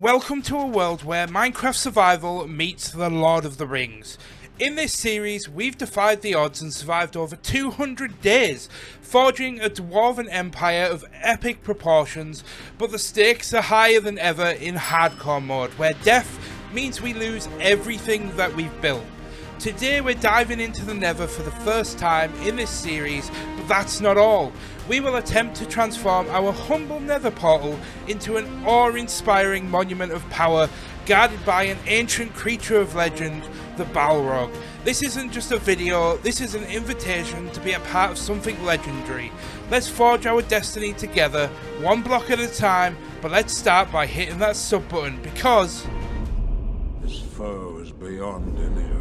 Welcome to a world where Minecraft survival meets the Lord of the Rings. In this series, we've defied the odds and survived over 200 days, forging a dwarven empire of epic proportions, but the stakes are higher than ever in hardcore mode, where death means we lose everything that we've built. Today we're diving into the Nether for the first time in this series, but that's not all. We will attempt to transform our humble Nether Portal into an awe-inspiring monument of power, guarded by an ancient creature of legend, the Balrog. This isn't just a video, this is an invitation to be a part of something legendary. Let's forge our destiny together, one block at a time, but let's start by hitting that sub button, because this foe is beyond any of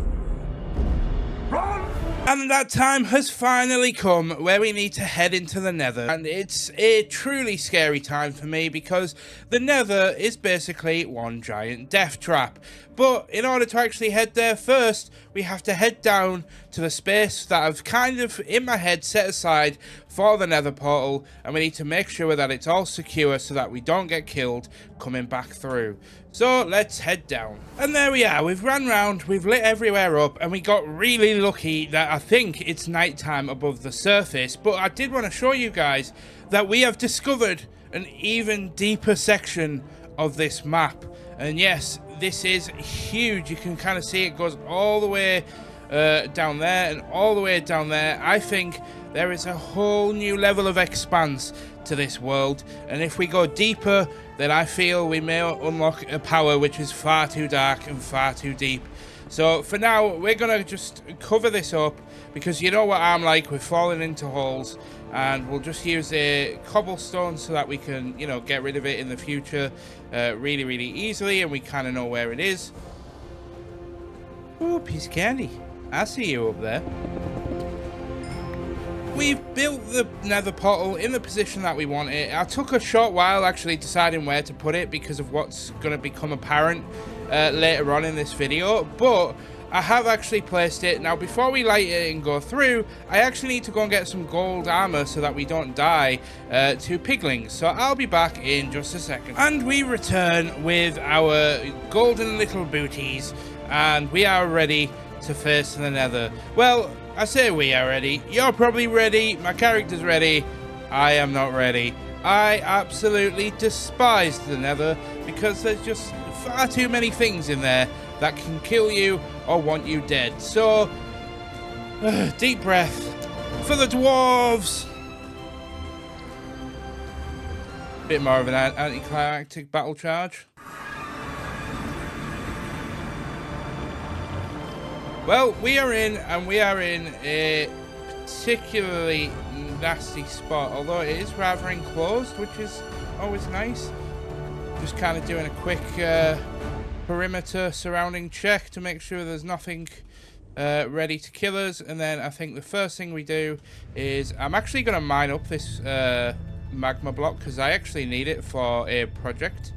Run! And that time has finally come where we need to head into the Nether, and it's a truly scary time for me because the Nether is basically one giant death trap. But in order to actually head there first, we have to head down to the space that I've kind of in my head set aside for the Nether Portal, and we need to make sure that it's all secure so that we don't get killed coming back through. So let's head down. And there we are, we've ran round, we've lit everywhere up, and we got really lucky that I think it's nighttime above the surface. But I did want to show you guys that we have discovered an even deeper section of this map. And yes, this is huge. You can kind of see it goes all the way down there and all the way down there. I think there is a whole new level of expanse to this world, and if we go deeper, then I feel we may unlock a power which is far too dark and far too deep. So for now, we're gonna just cover this up, because you know what I'm like, we're falling into holes, and we'll just use a cobblestone so that we can, you know, get rid of it in the future really easily, and we kind of know where it is. Ooh, piece of candy. I see you up there. We've built the Nether Portal in the position that we want it. I took a short while actually deciding where to put it because of what's going to become apparent later on in this video, but I have actually placed it. Now before we light it and go through, I actually need to go and get some gold armor so that we don't die to piglings. So I'll be back in just a second. And we return with our golden little booties, and we are ready to face the Nether. Well, I say we are ready. You're probably ready. My character's ready. I am not ready. I absolutely despise the Nether because there's just far too many things in there that can kill you or want you dead. So, deep breath for the dwarves. Bit more of an anticlimactic battle charge. Well, we are in, and we are in a particularly nasty spot, although it is rather enclosed, which is always nice. Just kind of doing a quick perimeter surrounding check to make sure there's nothing ready to kill us, and then I think the first thing we do is I'm actually going to mine up this magma block because I actually need it for a project,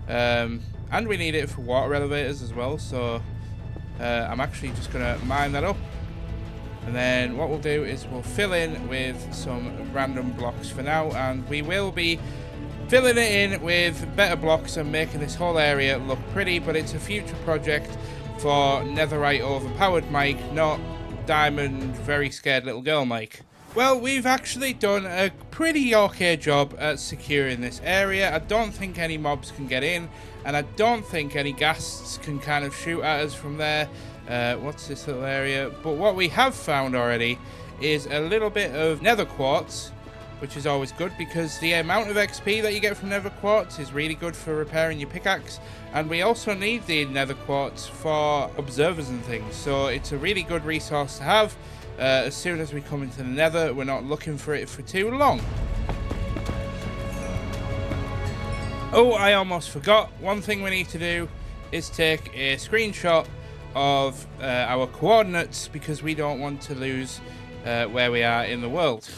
and we need it for water elevators as well, so I'm actually just going to mine that up, and then what we'll do is we'll fill in with some random blocks for now, and we will be filling it in with better blocks and making this whole area look pretty, but it's a future project for Netherite overpowered Mike, not Diamond very scared little girl Mike. Well, we've actually done a pretty okay job at securing this area. I don't think any mobs can get in, and I don't think any ghasts can kind of shoot at us from there. What's this little area? But what we have found already is a little bit of nether quartz, which is always good because the amount of XP that you get from nether quartz is really good for repairing your pickaxe, and we also need the nether quartz for observers and things, so it's a really good resource to have. As soon as we come into the Nether, we're not looking for it for too long. Oh, I almost forgot. One thing we need to do is take a screenshot of our coordinates because we don't want to lose where we are in the world.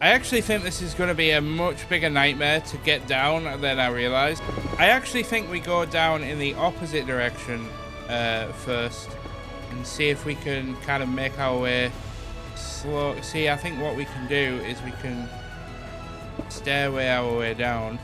I actually think this is going to be a much bigger nightmare to get down than I realized. I actually think we go down in the opposite direction first and see if we can kind of make our way slow. See, I think what we can do is we can stairway our way down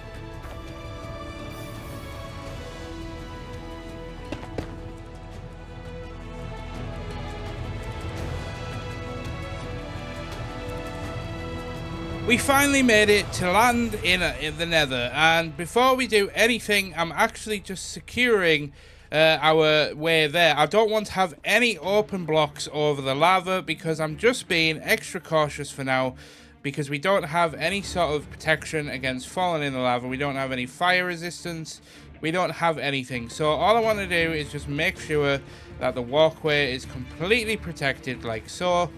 We finally made it to land in the Nether, and before we do anything, I'm actually just securing our way there. I don't want to have any open blocks over the lava because I'm just being extra cautious for now, because we don't have any sort of protection against falling in the lava. We don't have any fire resistance. We don't have anything. So all I want to do is just make sure that the walkway is completely protected like so.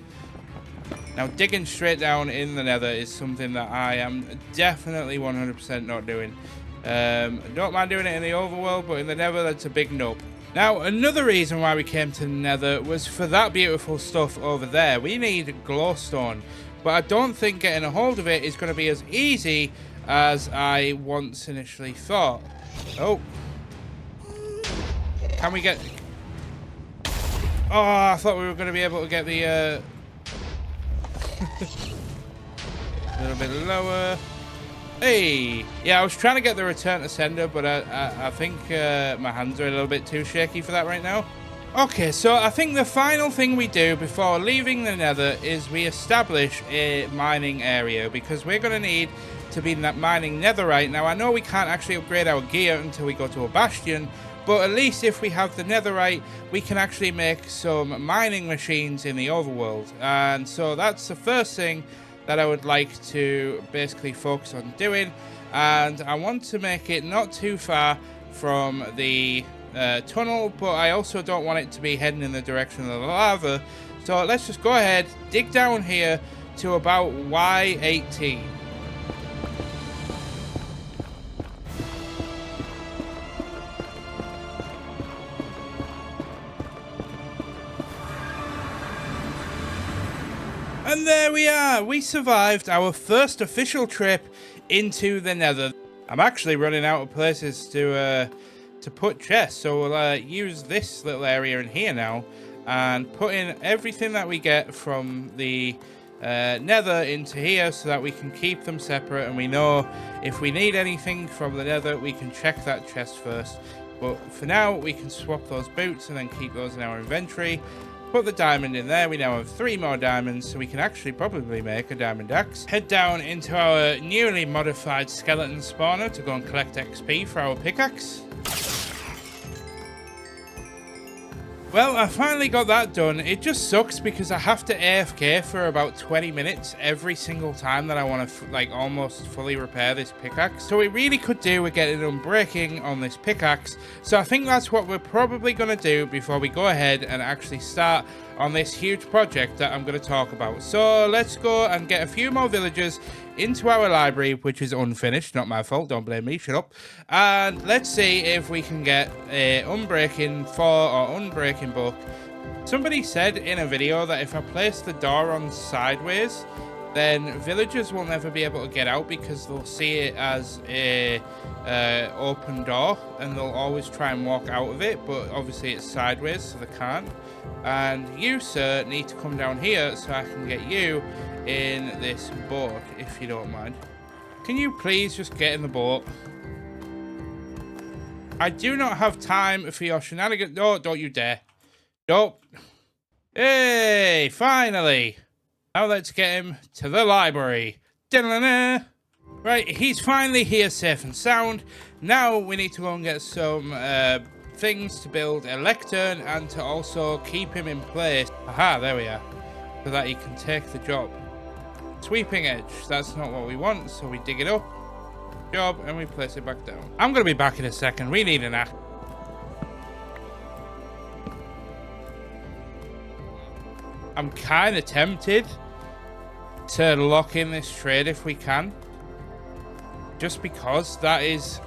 Now, digging straight down in the Nether is something that I am definitely 100% not doing. Don't mind doing it in the overworld, but in the Nether, that's a big nope. Now, another reason why we came to the Nether was for that beautiful stuff over there. We need glowstone, but I don't think getting a hold of it is going to be as easy as I once initially thought. Oh. Can we get... Oh, I thought we were going to be able to get the... A little bit lower. Hey! Yeah, I was trying to get the return to sender, but I think my hands are a little bit too shaky for that right now. Okay, so I think the final thing we do before leaving the Nether is we establish a mining area, because we're going to need to be mining netherite. Now, I know we can't actually upgrade our gear until we go to a bastion, but at least if we have the netherite, we can actually make some mining machines in the overworld. And so that's the first thing that I would like to basically focus on doing. And I want to make it not too far from the tunnel, but I also don't want it to be heading in the direction of the lava. So let's just go ahead, dig down here to about Y18. And there we are, we survived our first official trip into the Nether. I'm actually running out of places to put chests, so we'll use this little area in here now and put in everything that we get from the Nether into here so that we can keep them separate, and we know if we need anything from the Nether, we can check that chest first. But for now, we can swap those boots and then keep those in our inventory. Put the diamond in there. We now have 3 more diamonds, so we can actually probably make a diamond axe. Head down into our newly modified skeleton spawner to go and collect XP for our pickaxe. Well, I finally got that done. It just sucks because I have to AFK for about 20 minutes every single time that I want to like almost fully repair this pickaxe. So we really could do with getting unbreaking on this pickaxe. So I think that's what we're probably going to do before we go ahead and actually start on this huge project that I'm going to talk about. So let's go and get a few more villagers into our library, which is unfinished. Not my fault, don't blame me, shut up. And let's see if we can get a unbreaking 4 or unbreaking book. Somebody said in a video that if I place the door on sideways, then villagers will never be able to get out because they'll see it as a open door and they'll always try and walk out of it, but obviously it's sideways, so they can't. And you, sir, need to come down here so I can get you in this boat, if you don't mind. Can you please just get in the boat? I do not have time for your shenanigans. No, don't you dare. Nope. Hey, finally. Now let's get him to the library. Da-da-da. Right, he's finally here safe and sound. Now we need to go and get some things to build a lectern and to also keep him in place. Aha, there we are. So that he can take the job. Sweeping edge, that's not what we want, so we dig it up. Job, and we place it back down. I'm going to be back in a second. We need an axe. I'm kind of tempted to lock in this trade if we can. Just because that is...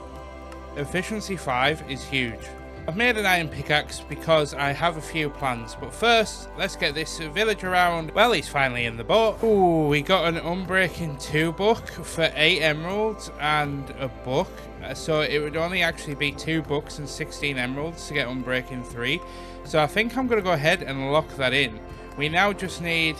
Efficiency 5 is huge. I've made an iron pickaxe because I have a few plans. But first, let's get this village around. Well, he's finally in the boat. Ooh, we got an Unbreaking 2 book for 8 emeralds and a book. So it would only actually be 2 books and 16 emeralds to get Unbreaking 3. So I think I'm going to go ahead and lock that in. We now just need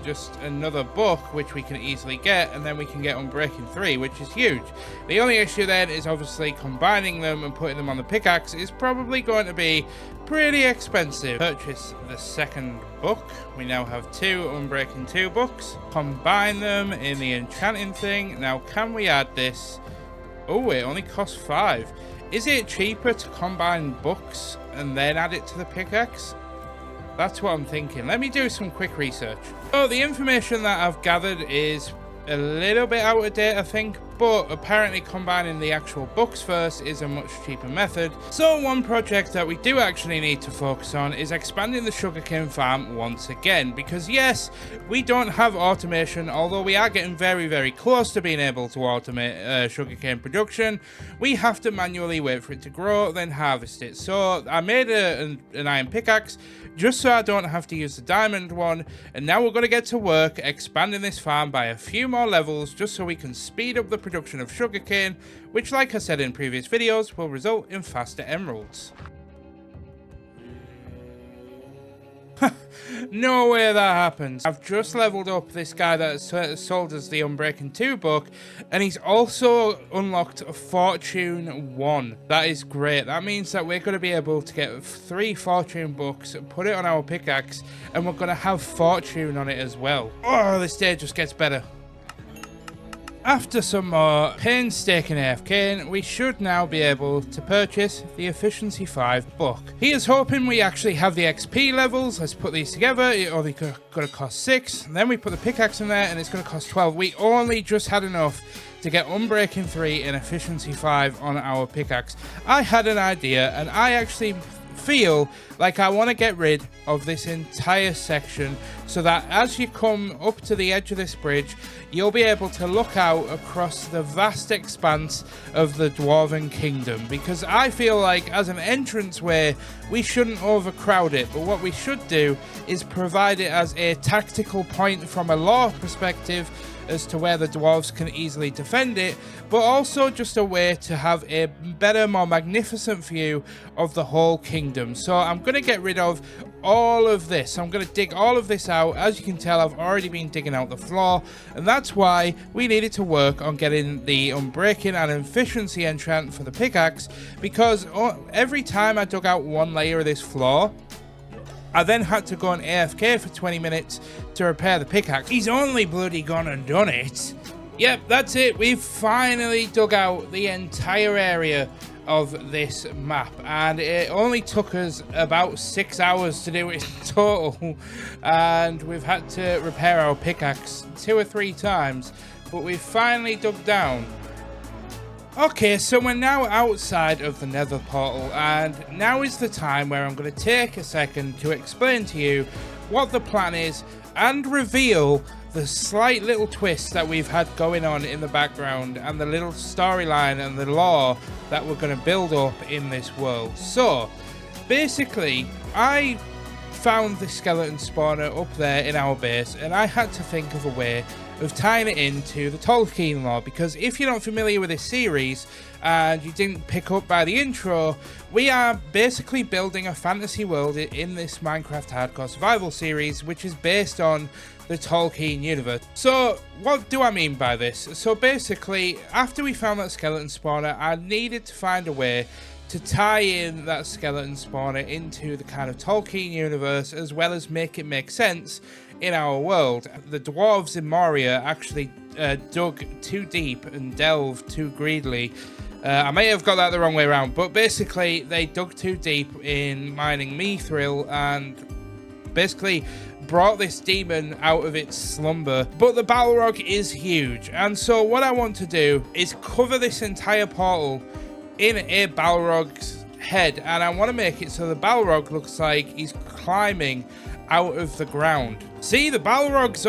just another book, which we can easily get, and then we can get Unbreaking 3, which is huge. The only issue then is obviously combining them and putting them on the pickaxe is probably going to be pretty expensive. Purchase the second book. We now have 2 Unbreaking 2 books. Combine them in the enchanting thing. Now, can we add this? Oh, it only costs 5. Is it cheaper to combine books and then add it to the pickaxe? That's what I'm thinking. Let me do some quick research. So the information that I've gathered is a little bit out of date, I think, but apparently combining the actual books first is a much cheaper method. So one project that we do actually need to focus on is expanding the sugarcane farm once again, because yes, we don't have automation, although we are getting very, very close to being able to automate sugarcane production. We have to manually wait for it to grow, then harvest it. So I made an iron pickaxe just so I don't have to use the diamond one, and now we're going to get to work expanding this farm by a few more levels just so we can speed up the production of sugarcane, which, like I said in previous videos, will result in faster emeralds. No way that happens. I've just leveled up this guy that sold us the Unbreaking 2 book, and he's also unlocked a Fortune 1. That is great. That means that we're going to be able to get 3 Fortune books, put it on our pickaxe, and we're going to have Fortune on it as well. Oh, this day just gets better. After some more painstaking AFK, we should now be able to purchase the Efficiency 5 book. He is hoping we actually have the XP levels. Let's put these together. It only going to cost 6. And then we put the pickaxe in there and it's going to cost 12. We only just had enough to get Unbreaking 3 and Efficiency 5 on our pickaxe. I had an idea, and I actually feel like I want to get rid of this entire section so that as you come up to the edge of this bridge, you'll be able to look out across the vast expanse of the Dwarven Kingdom, because I feel like as an entranceway we shouldn't overcrowd it, but what we should do is provide it as a tactical point from a lore perspective as to where the dwarves can easily defend it, but also just a way to have a better, more magnificent view of the whole kingdom. So I'm going to get rid of all of this. I'm going to dig all of this out. As you can tell, I've already been digging out the floor, and that's why we needed to work on getting the Unbreaking and Efficiency enchant for the pickaxe, because every time I dug out one layer of this floor, I then had to go on AFK for 20 minutes to repair the pickaxe. He's only bloody gone and done it. Yep, that's it. We've finally dug out the entire area of this map, and it only took us about 6 hours to do it in total, and we've had to repair our pickaxe 2 or 3 times, but we've finally dug down. Okay, so we're now outside of the Nether Portal, and now is the time where I'm going to take a second to explain to you what the plan is and reveal the slight little twists that we've had going on in the background and the little storyline and the lore that we're going to build up in this world. So, basically, I found the skeleton spawner up there in our base, and I had to think of a way of tying it into the Tolkien lore, because if you're not familiar with this series and you didn't pick up by the intro, we are basically building a fantasy world in this Minecraft Hardcore Survival series, which is based on the Tolkien universe. So what do I mean by this? So basically, after we found that skeleton spawner, I needed to find a way to tie in that skeleton spawner into the kind of Tolkien universe, as well as make it make sense in our world. The dwarves in Moria actually dug too deep and delved too greedily. I may have got that the wrong way around, but basically they dug too deep in mining mithril and basically brought this demon out of its slumber. But the Balrog is huge, and so what I want to do is cover this entire portal in a Balrog's head, and I want to make it so the Balrog looks like he's climbing out of the ground. See, the Balrog's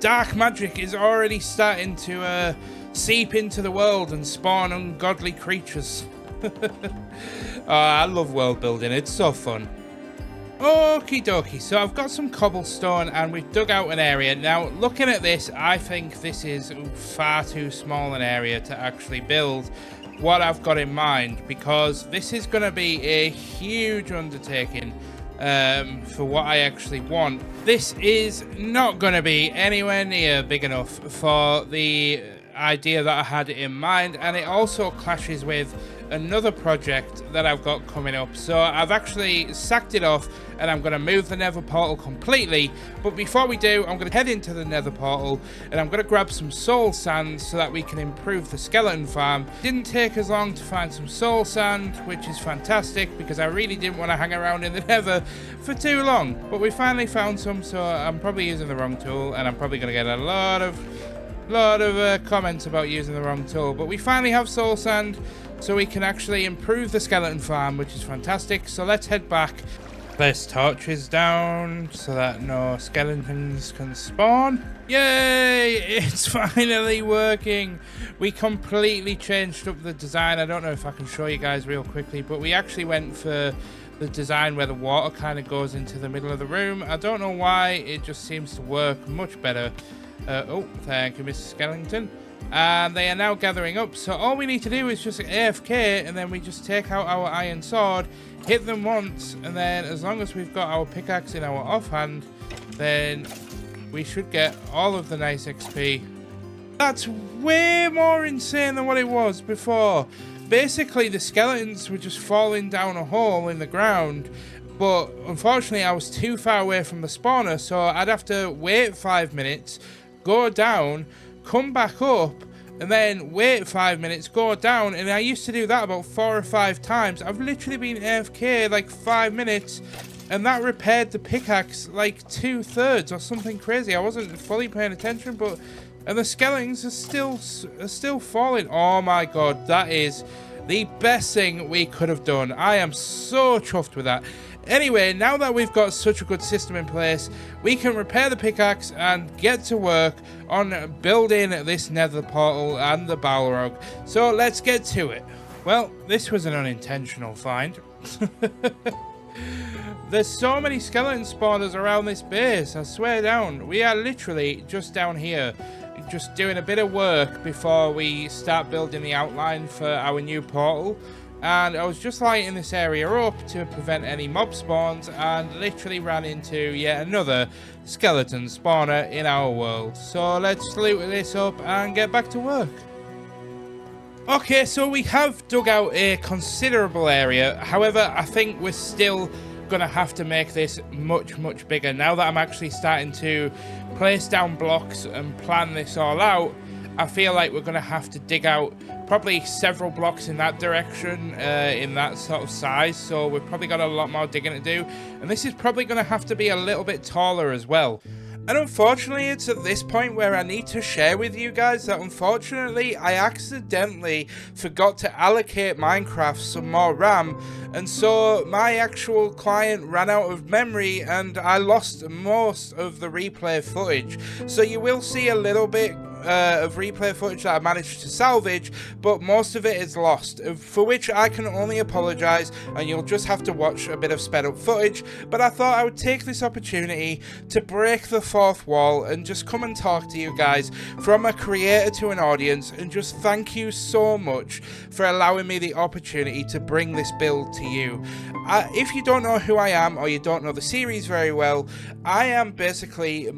dark magic is already starting to seep into the world and spawn ungodly creatures. I love world building, it's so fun. Okie dokie, so I've got some cobblestone and we've dug out an area. Now, looking at this, I think this is far too small an area to actually build what I've got in mind, because this is going to be a huge undertaking. for what I actually want. This is not going to be anywhere near big enough for the idea that I had in mind, and it also clashes with another project that I've got coming up. So I've actually sacked it off and I'm going to move the Nether Portal completely. But before we do, I'm going to head into the Nether Portal and I'm going to grab some soul sand so that we can improve the skeleton farm. Didn't take us long to find some soul sand, which is fantastic because I really didn't want to hang around in the Nether for too long. But we finally found some, so I'm probably using the wrong tool and I'm probably going to get a lot of comments about using the wrong tool. But we finally have soul sand, so we can actually improve the skeleton farm, which is fantastic. So let's head back. Place torches down so that no skeletons can spawn. Yay! It's finally working. We completely changed up the design. I don't know if I can show you guys real quickly, but we actually went for the design where the water kind of goes into the middle of the room. I don't know why, it just seems to work much better. Oh, thank you, Mr. Skellington. And they are now gathering up, so all we need to do is just AFK, and then we just take out our iron sword, hit them once, and then as long as we've got our pickaxe in our offhand, then we should get all of the nice XP. That's way more insane than what it was before. Basically, the skeletons were just falling down a hole in the ground, but unfortunately I was too far away from the spawner, so I'd have to wait 5 minutes, go down, come back up, and then wait 5 minutes, go down, and I used to do that about 4 or 5 times. I've literally been AFK like 5 minutes, and that repaired the pickaxe like 2/3 or something crazy. I wasn't fully paying attention, but and the skeletons are still falling. Oh my god, that is the best thing we could have done. I am so chuffed with that. Anyway, now that we've got such a good system in place, we can repair the pickaxe and get to work on building this Nether Portal and the Balrog. So let's get to it. Well, this was an unintentional find. There's so many skeleton spawners around this base, I swear down. We are literally just down here, just doing a bit of work before we start building the outline for our new portal. And I was just lighting this area up to prevent any mob spawns and literally ran into yet another skeleton spawner in our world. So let's loot this up and get back to work. Okay, so we have dug out a considerable area. However, I think we're still gonna have to make this much bigger. Now that I'm actually starting to place down blocks and plan this all out, I feel like we're gonna have to dig out probably several blocks in that direction, in that sort of size. So we've probably got a lot more digging to do, and this is probably gonna have to be a little bit taller as well. And unfortunately, it's at this point where I need to share with you guys that unfortunately I accidentally forgot to allocate Minecraft some more RAM, and so my actual client ran out of memory and I lost most of the replay footage. So you will see a little bit of replay footage that I managed to salvage, but most of it is lost, for which I can only apologise, and you'll just have to watch a bit of sped up footage. But I thought I would take this opportunity to break the fourth wall and just come and talk to you guys from a creator to an audience, and just thank you so much for allowing me the opportunity to bring this build to you. If you don't know who I am, or you don't know the series very well, I am basically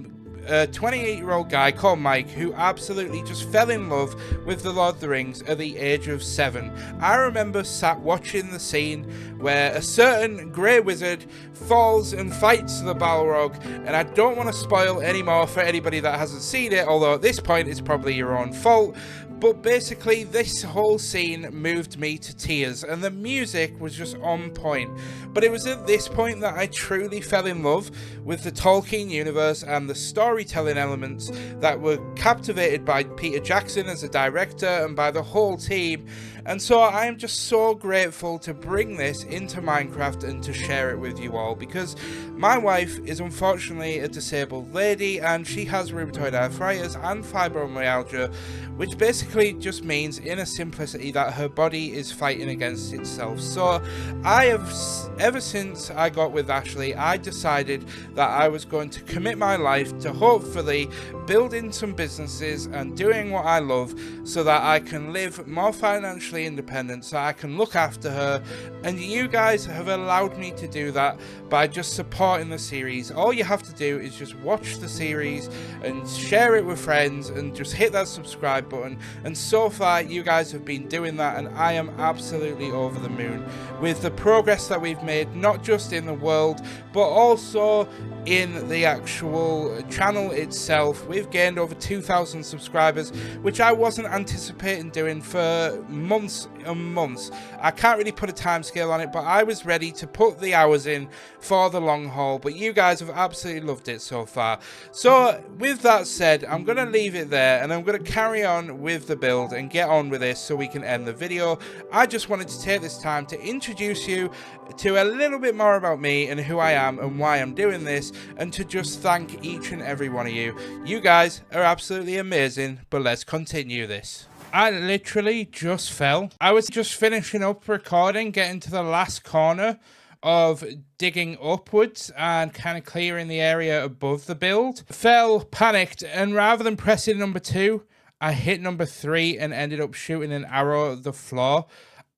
a 28-year-old guy called Mike who absolutely just fell in love with the Lord of the Rings at the age of 7. I remember sat watching the scene where a certain grey wizard falls and fights the Balrog, and I don't want to spoil any more for anybody that hasn't seen it, although at this point it's probably your own fault. But basically, this whole scene moved me to tears, and the music was just on point. But it was at this point that I truly fell in love with the Tolkien universe and the storytelling elements that were captivated by Peter Jackson as a director and by the whole team. And so I am just so grateful to bring this into Minecraft and to share it with you all, because my wife is unfortunately a disabled lady and she has rheumatoid arthritis and fibromyalgia, which basically basically just means in a simplicity that her body is fighting against itself. So I have, ever since I got with Ashley, I decided that I was going to commit my life to hopefully building some businesses and doing what I love so that I can live more financially independent, so I can look after her. And you guys have allowed me to do that by just supporting the series. All you have to do is just watch the series and share it with friends and just hit that subscribe button. And so far you guys have been doing that, and I am absolutely over the moon with the progress that we've made, not just in the world but also in the actual channel itself. We've gained over 2,000 subscribers, which I wasn't anticipating doing for months and months. I can't really put a time scale on it, but I was ready to put the hours in for the long haul. But you guys have absolutely loved it so far. So with that said, I'm going to leave it there and I'm going to carry on with the build and get on with this so we can end the video. I just wanted to take this time to introduce you to a little bit more about me and who I am and why I'm doing this, and to just thank each and every one of you. You guys are absolutely amazing, but let's continue this. I literally just fell. I was just finishing up recording, getting to the last corner of digging upwards and kind of clearing the area above the build. Fell, panicked, and rather than pressing number 2, I hit number 3 and ended up shooting an arrow at the floor.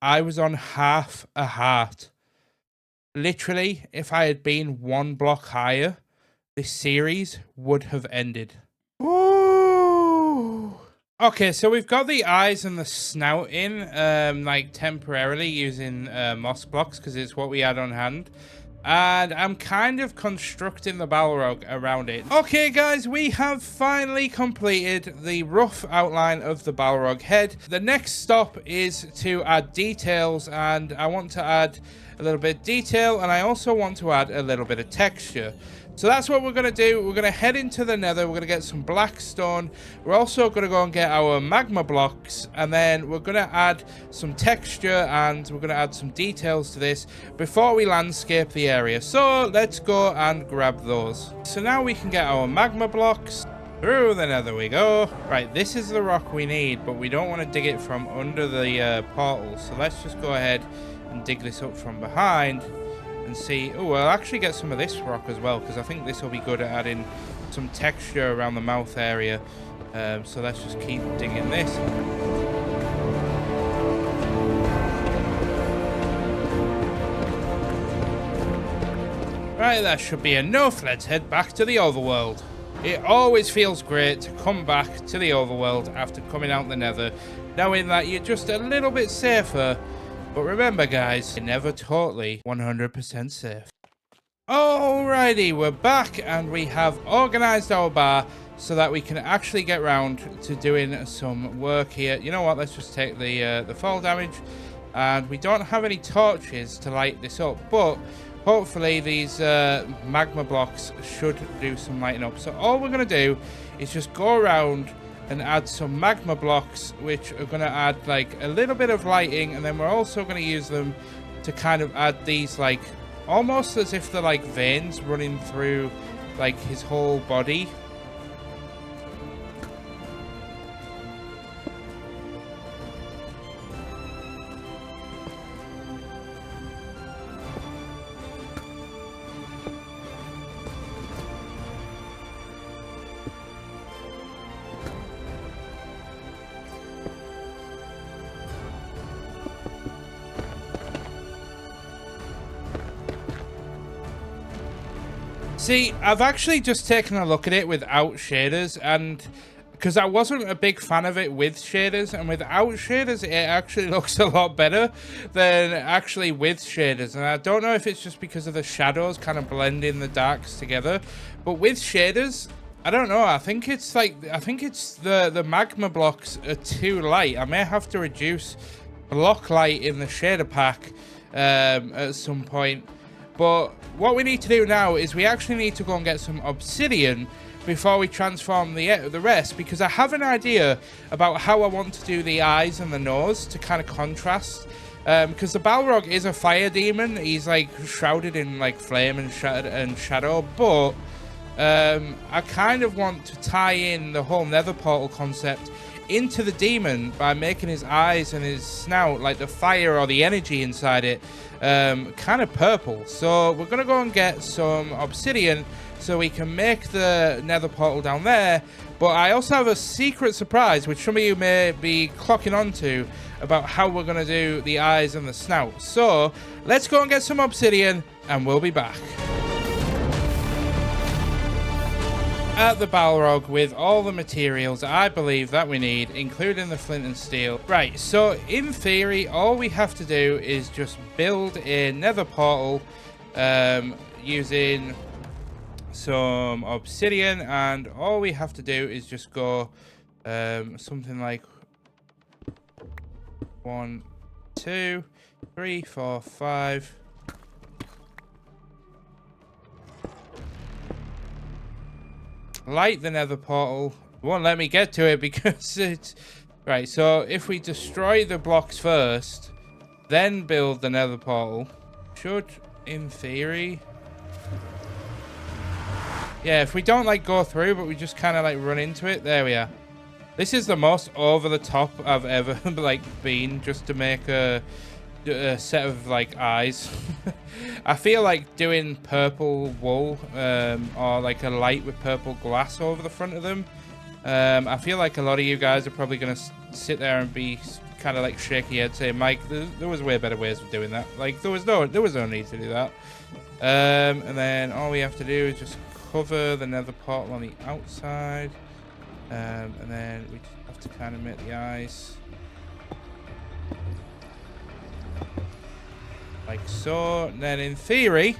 I was on half a heart. Literally, if I had been 1 block higher, this series would have ended. Ooh. Okay, so we've got the eyes and the snout in, like temporarily using moss blocks because it's what we had on hand. And I'm kind of constructing the Balrog around it. Okay guys, we have finally completed the rough outline of the Balrog head. The next stop is to add details, and I want to add a little bit of detail, and I also want to add a little bit of texture. So that's what we're going to do. We're going to head into the Nether. We're going to get some black stone. We're also going to go and get our magma blocks, and then we're going to add some texture and we're going to add some details to this before we landscape the area. So let's go and grab those. So now we can get our magma blocks. Through the Nether we go. Right, this is the rock we need, but we don't want to dig it from under the portal. So let's just go ahead and dig this up from behind and see. Oh, I'll actually get some of this rock as well, because I think this will be good at adding some texture around the mouth area. So let's just keep digging this. Right, that should be enough. Let's head back to the overworld. It always feels great to come back to the overworld after coming out the Nether, knowing that you're just a little bit safer. But remember guys, you're never totally 100% safe. Alrighty, we're back and we have organized our bar so that we can actually get round to doing some work here. You know what, let's just take the fall damage. And we don't have any torches to light this up, but hopefully these magma blocks should do some lighting up. So all we're going to do is just go around and add some magma blocks, which are going to add like a little bit of lighting, and then we're also going to use them to kind of add these like almost as if they're like veins running through like his whole body. See, I've actually just taken a look at it without shaders, and because I wasn't a big fan of it with shaders, and without shaders it actually looks a lot better than actually with shaders. And I don't know if it's just because of the shadows kind of blending the darks together, but with shaders, I don't know, I think it's the magma blocks are too light. I may have to reduce block light in the shader pack at some point. But what we need to do now is we actually need to go and get some obsidian before we transform the rest, because I have an idea about how I want to do the eyes and the nose to kind of contrast. Because the Balrog is a fire demon. He's like shrouded in like flame and shadow, but I kind of want to tie in the whole Nether Portal concept into the demon by making his eyes and his snout, like the fire or the energy inside it, kind of purple. So we're going to go and get some obsidian so we can make the nether portal down there. But I also have a secret surprise, which some of you may be clocking onto, about how we're going to do the eyes and the snout. So let's go and get some obsidian, and we'll be back. At the Balrog with all the materials I believe that we need, including the flint and steel. Right, so in theory, all we have to do is just build a nether portal using some obsidian, and all we have to do is just go something like 1, 2, 3, 4, 5. Light the nether portal. It won't let me get to it because it's... Right, so if we destroy the blocks first, then build the nether portal, should, in theory... Yeah, if we don't, like, go through, but we just kind of, like, run into it. There we are. This is the most over-the-top I've ever, like, been, just to make a set of, like, eyes. I feel like doing purple wool or like a light with purple glass over the front of them. I feel like a lot of you guys are probably going to sit there and be kind of like shaky head saying, Mike, there was way better ways of doing that. Like there was no need to do that. And then all we have to do is just cover the nether portal on the outside, and then we just have to kind of make the eyes like so. And then in theory,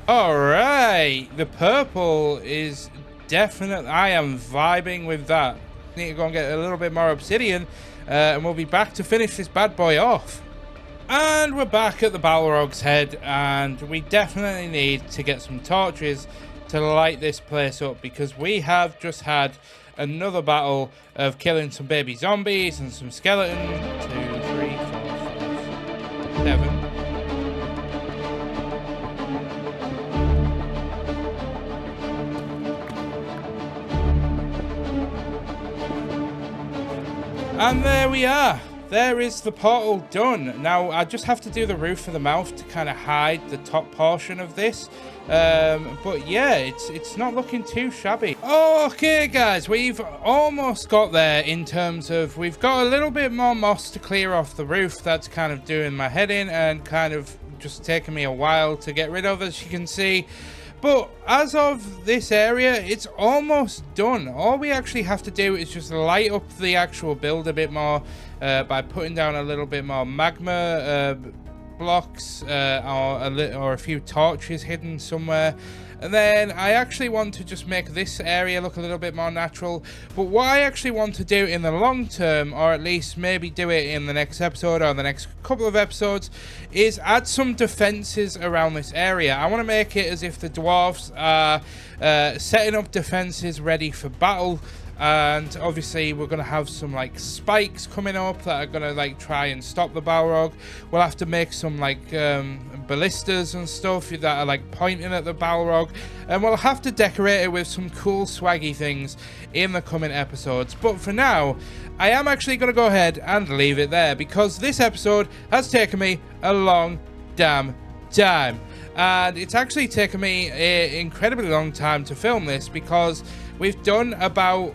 all right, the purple is definitely, I am vibing with that. Need to go and get a little bit more obsidian, and we'll be back to finish this bad boy off. And we're back at the Balrog's head, and we definitely need to get some torches to light this place up, because we have just had another battle of killing some baby zombies and some skeletons. 2, 3, 4, 5, 7. And there we are. There is the portal done. Now, I just have to do the roof of the mouth to kind of hide the top portion of this. But yeah, it's not looking too shabby. Okay, guys, we've almost got there in terms of we've got a little bit more moss to clear off the roof. That's kind of doing my head in and kind of just taking me a while to get rid of, as you can see. But as of this area, it's almost done. All we actually have to do is just light up the actual build a bit more by putting down a little bit more magma blocks or a few torches hidden somewhere. And then I actually want to just make this area look a little bit more natural. But what I actually want to do in the long term, or at least maybe do it in the next episode or the next couple of episodes, is add some defenses around this area. I want to make it as if the dwarves are setting up defenses ready for battle. And obviously we're going to have some like spikes coming up that are going to like try and stop the Balrog. We'll have to make some like ballistas and stuff that are like pointing at the Balrog, and we'll have to decorate it with some cool swaggy things in the coming episodes. But for now, I am actually going to go ahead and leave it there, because this episode has taken me a long damn time, and it's actually taken me an incredibly long time to film this, because we've done about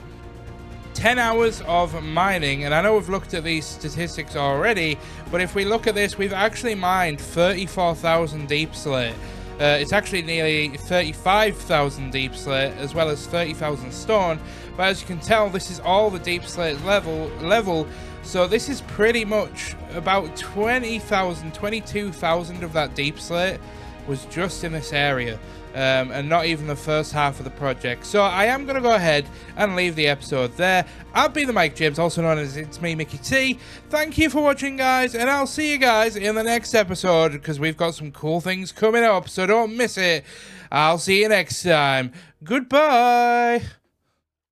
10 hours of mining, and I know we've looked at these statistics already, but if we look at this, we've actually mined 34,000 deep slate. It's actually nearly 35,000 deep slate, as well as 30,000 stone, but as you can tell, this is all the deep slate level, so this is pretty much about 20,000, 22,000 of that deep slate was just in this area. And not even the first half of the project. So I am going to go ahead and leave the episode there. I've been the Mike James, also known as It's Me, Mickey T. Thank you for watching, guys, and I'll see you guys in the next episode, because we've got some cool things coming up, so don't miss it. I'll see you next time. Goodbye.